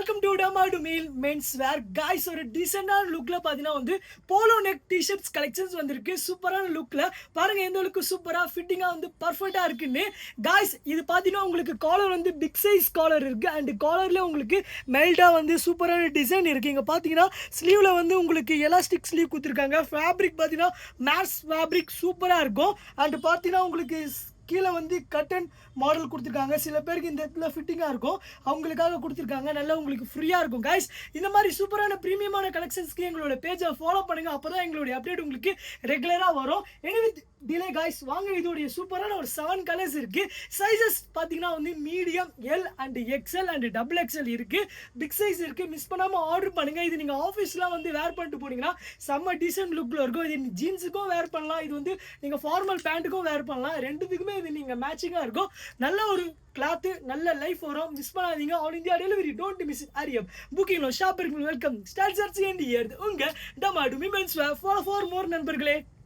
Welcome to டமாடு mill men's wear guys. ஒரு டீசெண்டான லுக்ல பார்த்தீங்கன்னா வந்து போலோ நெக் டிஷர்ட்ஸ் கலெக்ஷன்ஸ் வந்திருக்கு. சூப்பரான லுக்ல பாருங்க, எந்த அளவுக்கு சூப்பரா ஃபிட்டிங்கா வந்து பர்ஃபெக்டா இருக்குன்னு. காய்ஸ் இது பார்த்தீங்கன்னா உங்களுக்கு காலர் வந்து பிக் சைஸ் காலர் இருக்கு. அண்ட் காலர்ல உங்களுக்கு மெல்டா வந்து சூப்பரான டிசைன் இருக்கு. இங்க பார்த்தீங்கன்னா ஸ்லீவ்ல வந்து உங்களுக்கு எலாஸ்டிக் ஸ்லீவ் கொடுத்துருக்காங்க. ஃபேப்ரிக் பார்த்தீங்கன்னா மேட்ஸ் ஃபேப்ரிக் சூப்பரா இருக்கும். அண்ட் பார்த்தீங்கன்னா உங்களுக்கு கீழே வந்து கட்டன் மாடல் கொடுத்துருக்காங்க. சில பேருக்கு இந்த இடத்துல ஃபிட்டிங்காக இருக்கும், அவங்களுக்காக கொடுத்துருக்காங்க. நல்லா உங்களுக்கு ஃப்ரீயாக இருக்கும் கைஸ். இந்த மாதிரி சூப்பரான ப்ரீமியமான கலெக்ஷன்ஸ்க்கு எங்களோட பேஜை ஃபாலோ பண்ணுங்கள். அப்போ தான் எங்களுடைய அப்டேட் உங்களுக்கு ரெகுலராக வரும். எனவே டிலே காய்ஸ் வாங்க, இதோடைய சூப்பரான ஒரு 7 கலர்ஸ் இருக்குது. சைஸஸ் பார்த்தீங்கன்னா வந்து medium, L and XL and double XL இருக்குது. பிக் சைஸ் இருக்குது. மிஸ் பண்ணாமல் ஆர்டர் பண்ணுங்கள். இது நீங்கள் ஆஃபீஸ்லாம் வந்து வேர் பண்ணிட்டு போனீங்கன்னா செம்ம டீசென்ட் லுக்கில் இருக்கும். இது ஜீன்ஸுக்கும் வேர் பண்ணலாம், இது வந்து நீங்கள் ஃபார்மல் பேண்ட்டுக்கும் வேர் பண்ணலாம். ரெண்டுத்துக்குமே இது நீங்கள் மேட்சிங்காக இருக்கும். நல்ல ஒரு கிளாத்து, நல்ல லைஃப் வரும். மிஸ் பண்ணாதீங்க. All India delivery, don't miss it. அரியம் புக்கிங்ல shopping welcome start search and year உங்கள் டமாடு விமென்ஸ் வேர் ஃபார் மோர் நண்பர்களே.